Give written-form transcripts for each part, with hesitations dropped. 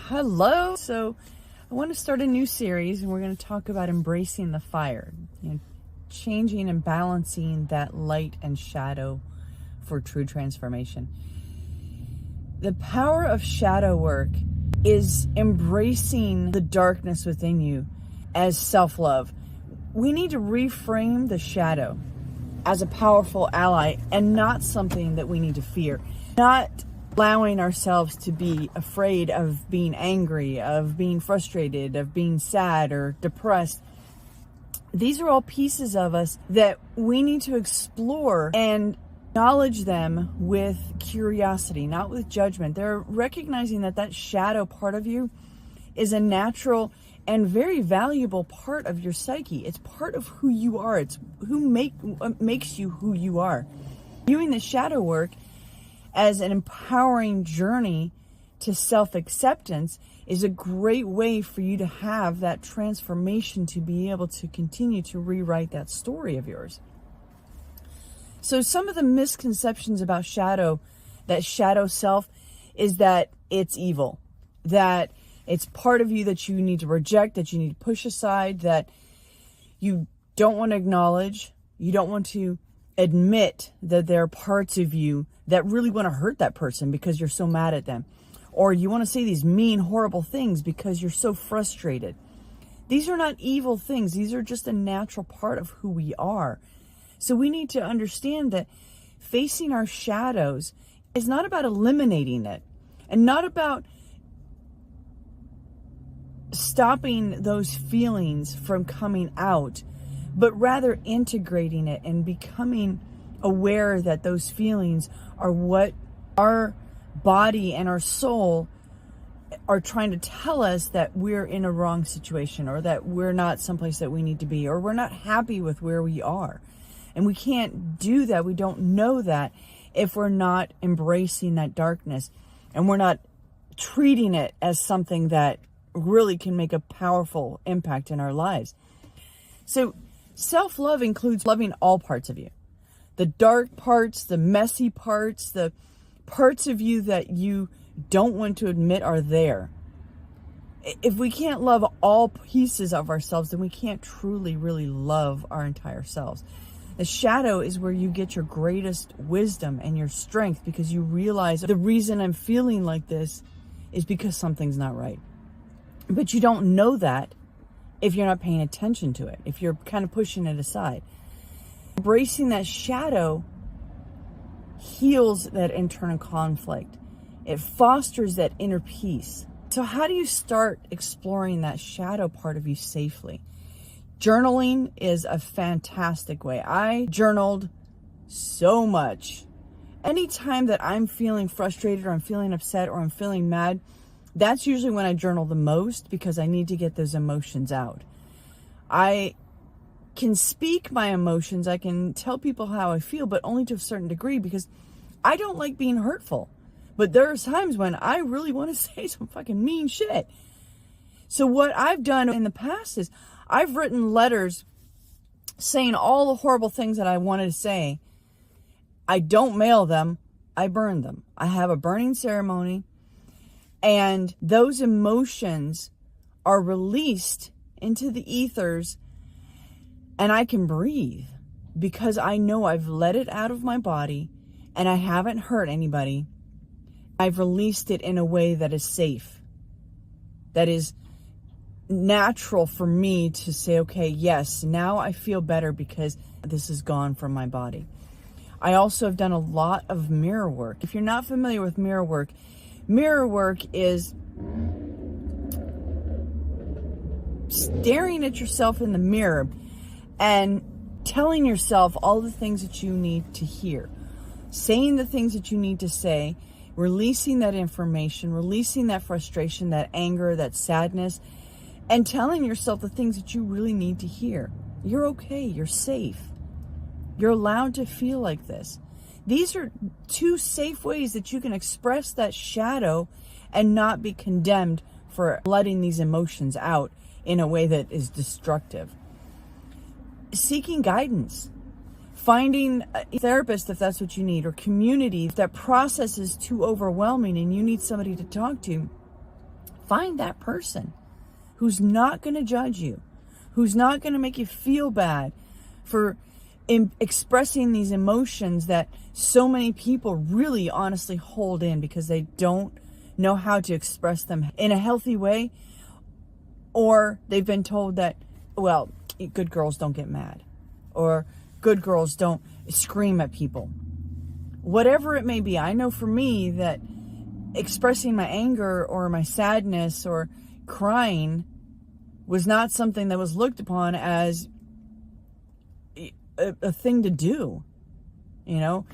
Hello. So I want to start a new series, and we're going to talk about embracing the fire, changing and balancing that light and shadow for true transformation. The power of shadow work is embracing the darkness within you as self-love. We need to reframe the shadow as a powerful ally and not something that we need to fear. Not allowing ourselves to be afraid of being angry, of being frustrated, of being sad or depressed. These are all pieces of us that we need to explore and acknowledge them with curiosity, not with judgment. They're recognizing that shadow part of you is a natural and very valuable part of your psyche. It's part of who you are. It's what makes you who you are. Doing the shadow work as an empowering journey to self-acceptance is a great way for you to have that transformation, to be able to continue to rewrite that story of yours. So some of the misconceptions about shadow, that shadow self, is that it's evil, that it's part of you that you need to reject, that you need to push aside, that you don't want to acknowledge, you don't want to admit that there are parts of you that really want to hurt that person because you're so mad at them. Or you want to say these mean, horrible things because you're so frustrated. These are not evil things. These are just a natural part of who we are. So we need to understand that facing our shadows is not about eliminating it and not about stopping those feelings from coming out, but rather integrating it and becoming aware that those feelings are what our body and our soul are trying to tell us, that we're in a wrong situation, or that we're not someplace that we need to be, or we're not happy with where we are. And we can't do that. We don't know that if we're not embracing that darkness and we're not treating it as something that really can make a powerful impact in our lives. So self-love includes loving all parts of you. The dark parts, the messy parts, the parts of you that you don't want to admit are there. If we can't love all pieces of ourselves, then we can't truly, really love our entire selves. The shadow is where you get your greatest wisdom and your strength, because you realize the reason I'm feeling like this is because something's not right. But you don't know that if you're not paying attention to it, if you're kind of pushing it aside. Embracing that shadow heals that internal conflict. It fosters that inner peace. So how do you start exploring that shadow part of you safely? Journaling is a fantastic way. I journaled so much. Anytime that I'm feeling frustrated, or I'm feeling upset, or I'm feeling mad, that's usually when I journal the most, because I need to get those emotions out. I can speak my emotions. I can tell people how I feel, but only to a certain degree, because I don't like being hurtful. But there's times when I really want to say some fucking mean shit. So what I've done in the past is I've written letters saying all the horrible things that I wanted to say. I don't mail them. I burn them. I have a burning ceremony. And those emotions are released into the ethers, and I can breathe because I know I've let it out of my body and I haven't hurt anybody. I've released it in a way that is safe, that is natural for me to say, okay, yes, now I feel better because this is gone from my body. I also have done a lot of mirror work. If you're not familiar with mirror work is staring at yourself in the mirror and telling yourself all the things that you need to hear, saying the things that you need to say, releasing that information, releasing that frustration, that anger, that sadness, and telling yourself the things that you really need to hear. You're okay. You're safe. You're allowed to feel like this. These are two safe ways that you can express that shadow and not be condemned for letting these emotions out in a way that is destructive. Seeking guidance. Finding a therapist if that's what you need, or community if that process is too overwhelming and you need somebody to talk to. find that person who's not going to judge you, who's not going to make you feel bad for expressing these emotions that so many people really honestly hold in because they don't know how to express them in a healthy way, or they've been told that, well, good girls don't get mad, or good girls don't scream at people. Whatever it may be, I know for me that expressing my anger or my sadness or crying was not something that was looked upon as a thing to do. You know,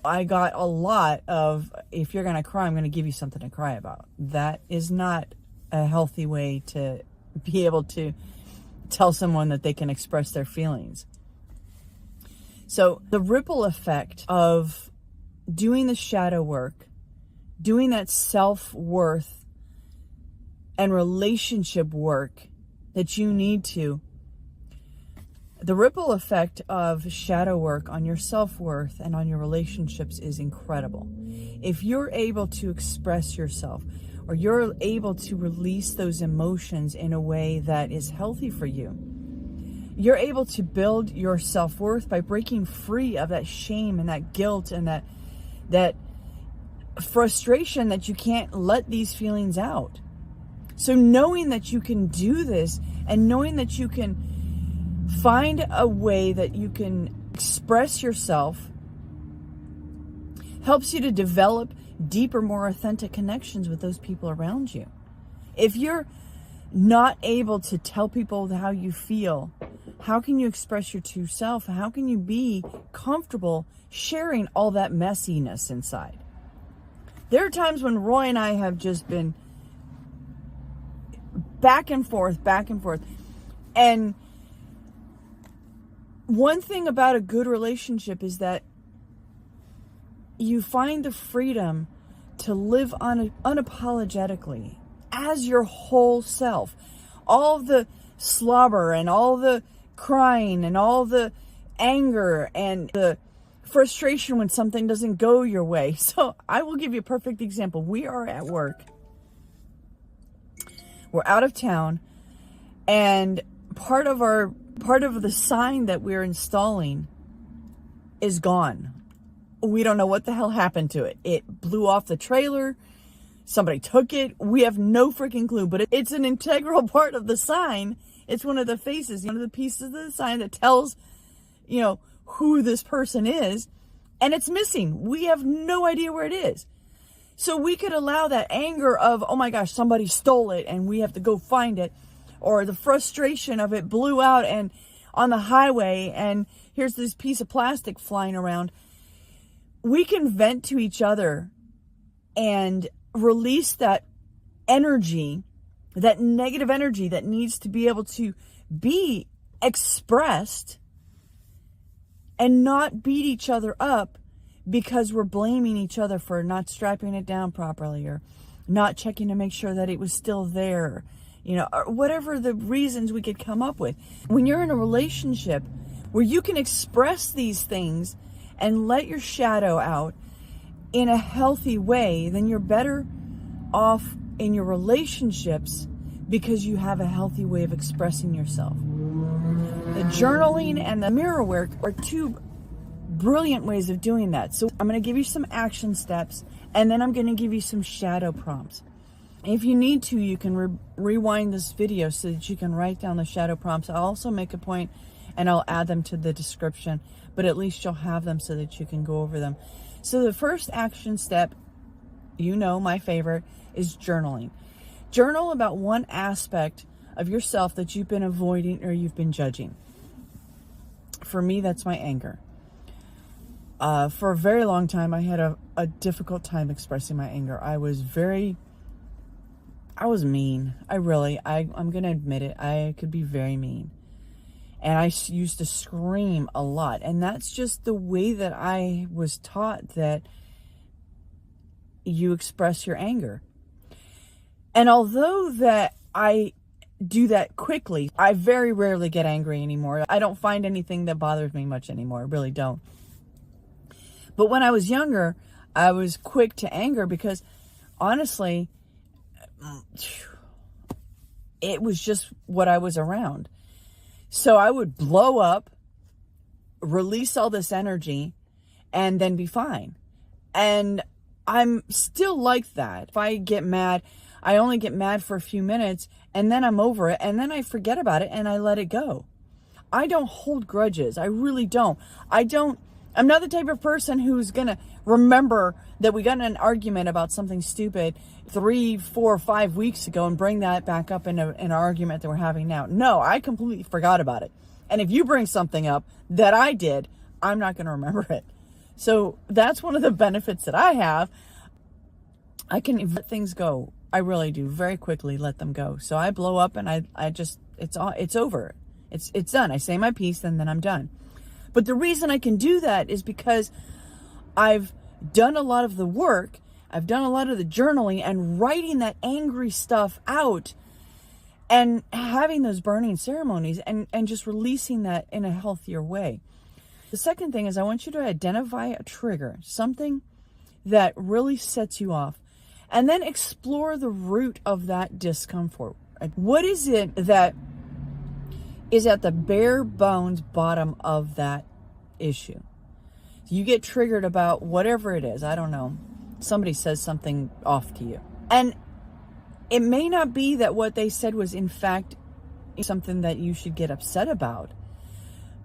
I got a lot of, if you're going to cry, I'm going to give you something to cry about. That is not a healthy way to be able to tell someone that they can express their feelings. So the ripple effect of doing the shadow work, doing that self-worth and relationship work that you need to, the ripple effect of shadow work on your self-worth and on your relationships is incredible. If you're able to express yourself, or you're able to release those emotions in a way that is healthy for you, you're able to build your self-worth by breaking free of that shame and that guilt and that frustration that you can't let these feelings out. So knowing that you can do this and knowing that you can find a way that you can express yourself helps you to develop deeper, more authentic connections with those people around you. If you're not able to tell people how you feel, how can you express your true self? How can you be comfortable sharing all that messiness inside? There are times when Roy and I have just been back and forth. And one thing about a good relationship is that you find the freedom to live unapologetically as your whole self. All of the slobber and all the crying and all the anger and the frustration when something doesn't go your way. So I will give you a perfect example. We are at work. We're out of town, and part of the sign that we're installing is gone. We don't know what the hell happened to it. It blew off the trailer. Somebody took it. We have no freaking clue, but it's an integral part of the sign. It's one of the faces, one of the pieces of the sign that tells, who this person is, and it's missing. We have no idea where it is. So we could allow that anger of, oh my gosh, somebody stole it and we have to go find it, or the frustration of it blew out and on the highway and here's this piece of plastic flying around. We can vent to each other and release that energy, that negative energy that needs to be able to be expressed, and not beat each other up because we're blaming each other for not strapping it down properly or not checking to make sure that it was still there, or whatever the reasons we could come up with. When you're in a relationship where you can express these things and let your shadow out in a healthy way, then you're better off in your relationships because you have a healthy way of expressing yourself. The journaling and the mirror work are two brilliant ways of doing that. So I'm going to give you some action steps, and then I'm going to give you some shadow prompts. If you need to, you can rewind this video so that you can write down the shadow prompts. I'll also make a point and I'll add them to the description, but at least you'll have them so that you can go over them. So the first action step, my favorite, is journaling. Journal about one aspect of yourself that you've been avoiding or you've been judging. For me, that's my anger. For a very long time, I had a difficult time expressing my anger. I was mean. I'm going to admit it. I could be very mean. And I used to scream a lot. And that's just the way that I was taught that you express your anger. And although that I do that quickly, I very rarely get angry anymore. I don't find anything that bothers me much anymore. I really don't. But when I was younger, I was quick to anger because honestly, it was just what I was around. So I would blow up, release all this energy, and then be fine. And I'm still like that. If I get mad, I only get mad for a few minutes, and then I'm over it, and then I forget about it and I let it go. I don't hold grudges. I really don't. I'm not the type of person who's going to remember that we got in an argument about something stupid 3, 4, 5 weeks ago and bring that back up in an argument that we're having now. No, I completely forgot about it. And if you bring something up that I did, I'm not going to remember it. So that's one of the benefits that I have. I can let things go. I really do very quickly let them go. So I blow up and I just, it's over. It's done. I say my piece and then I'm done. But the reason I can do that is because I've done a lot of the work. I've done a lot of the journaling and writing that angry stuff out and having those burning ceremonies and just releasing that in a healthier way. The second thing is I want you to identify a trigger, something that really sets you off, and then explore the root of that discomfort. What is it that is at the bare bones bottom of that issue? You get triggered about whatever it is. I don't know. Somebody says something off to you. And it may not be that what they said was in fact something that you should get upset about.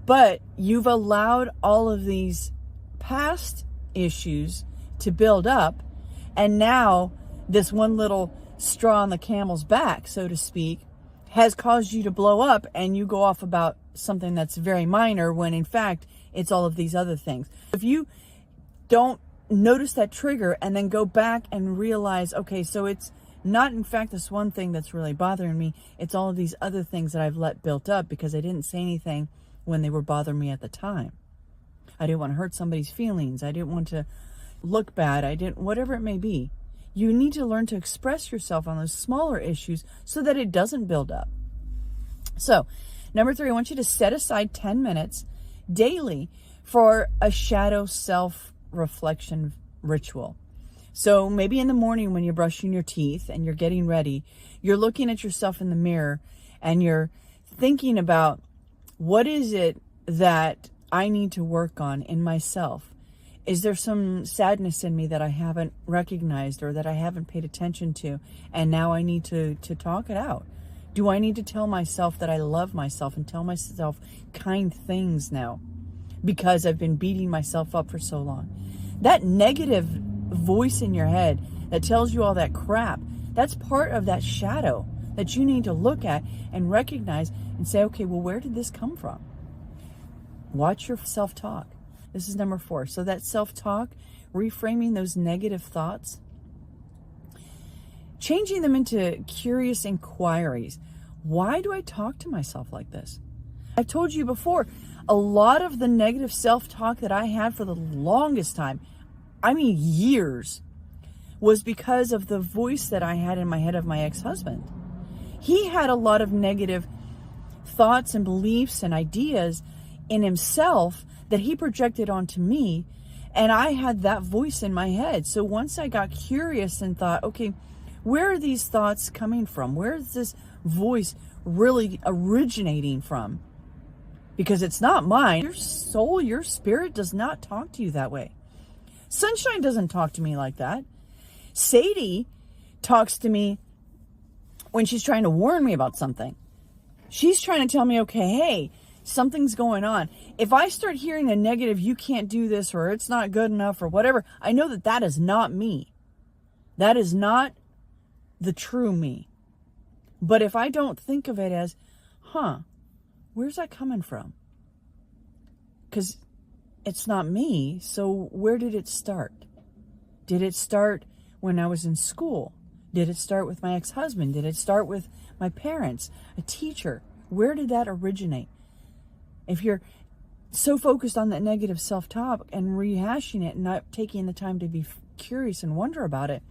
But you've allowed all of these past issues to build up. And now this one little straw on the camel's back, so to speak, has caused you to blow up and you go off about something that's very minor when in fact it's all of these other things. If you don't notice that trigger and then go back and realize, okay, so it's not in fact this one thing that's really bothering me, it's all of these other things that I've let built up because I didn't say anything when they were bothering me at the time. I didn't want to hurt somebody's feelings. I didn't want to look bad. Whatever it may be. You need to learn to express yourself on those smaller issues so that it doesn't build up. So, number 3, I want you to set aside 10 minutes daily for a shadow self-reflection ritual. So maybe in the morning when you're brushing your teeth and you're getting ready, you're looking at yourself in the mirror and you're thinking about what is it that I need to work on in myself. Is there some sadness in me that I haven't recognized or that I haven't paid attention to? And now I need to talk it out. Do I need to tell myself that I love myself and tell myself kind things now because I've been beating myself up for so long? That negative voice in your head that tells you all that crap, that's part of that shadow that you need to look at and recognize and say, okay, well, where did this come from? Watch your self-talk. This is number 4. So that self-talk, reframing those negative thoughts, changing them into curious inquiries. Why do I talk to myself like this? I've told you before, a lot of the negative self-talk that I had for the longest time, I mean years, was because of the voice that I had in my head of my ex-husband. He had a lot of negative thoughts and beliefs and ideas in himself that he projected onto me, and I had that voice in my head. So once I got curious and thought, okay, where are these thoughts coming from? Where is this voice really originating from? Because it's not mine. Your soul, your spirit does not talk to you that way. Sunshine doesn't talk to me like that. Sadie talks to me when she's trying to warn me about something. She's trying to tell me, okay, hey, something's going on. If I start hearing a negative, you can't do this, or it's not good enough, or whatever, I know that that is not me. That is not the true me. But if I don't think of it as, where's that coming from? Because it's not me, so where did it start? Did it start when I was in school? Did it start with my ex-husband? Did it start with my parents, a teacher? Where did that originate? If you're so focused on that negative self-talk and rehashing it and not taking the time to be curious and wonder about it,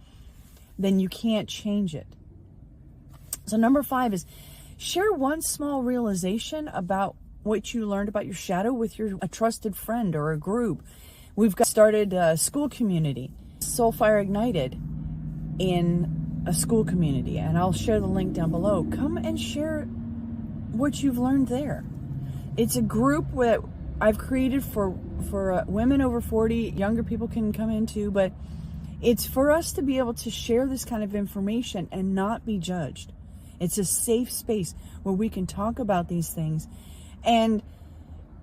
then you can't change it. So number 5 is share one small realization about what you learned about your shadow with a trusted friend or a group. We've started a school community, Soulfire Ignited, in a school community, and I'll share the link down below. Come and share what you've learned there. It's a group that I've created for women over 40. Younger people can come into, but it's for us to be able to share this kind of information and not be judged. It's a safe space where we can talk about these things and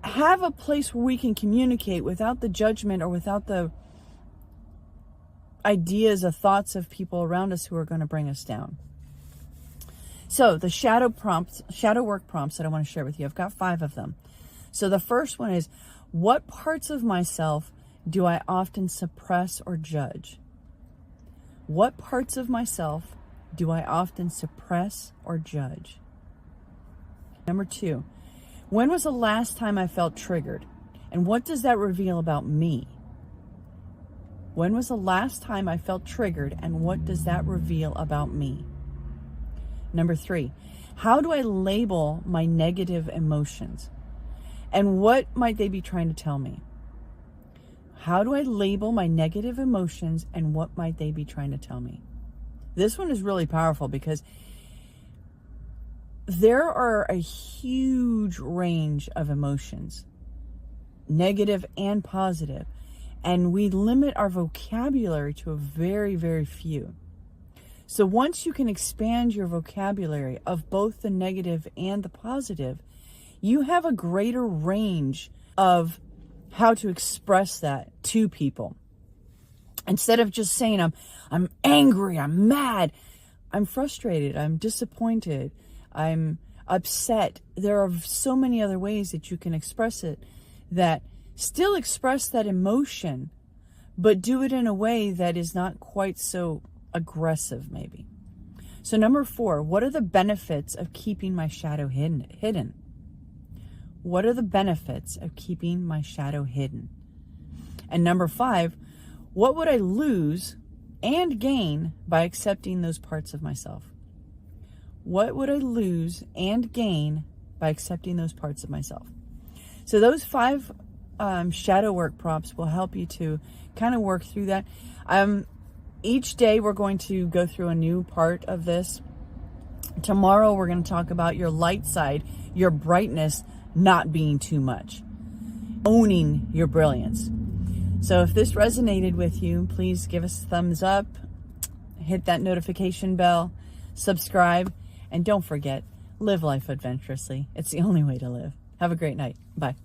have a place where we can communicate without the judgment or without the ideas or thoughts of people around us who are going to bring us down. So the shadow work prompts that I want to share with you, I've got 5 of them. So the first one is, what parts of myself do I often suppress or judge? What parts of myself do I often suppress or judge? Number 2, when was the last time I felt triggered? And what does that reveal about me? When was the last time I felt triggered, and what does that reveal about me? Number 3, how do I label my negative emotions? And what might they be trying to tell me? How do I label my negative emotions, and what might they be trying to tell me? This one is really powerful because there are a huge range of emotions, negative and positive, and we limit our vocabulary to a very, very few. So once you can expand your vocabulary of both the negative and the positive, you have a greater range of how to express that to people. Instead of just saying, I'm angry, I'm mad, I'm frustrated, I'm disappointed, I'm upset. There are so many other ways that you can express it that still express that emotion, but do it in a way that is not quite so aggressive, maybe. So number 4, what are the benefits of keeping my shadow hidden? What are the benefits of keeping my shadow hidden? And number 5, what would I lose and gain by accepting those parts of myself? What would I lose and gain by accepting those parts of myself? So those 5 shadow work prompts will help you to kind of work through that. Each day we're going to go through a new part of this. Tomorrow we're going to talk about your light side, your brightness not being too much, owning your brilliance. So if this resonated with you, please give us a thumbs up, hit that notification bell, subscribe, and don't forget, live life adventurously. It's the only way to live. Have a great night. Bye.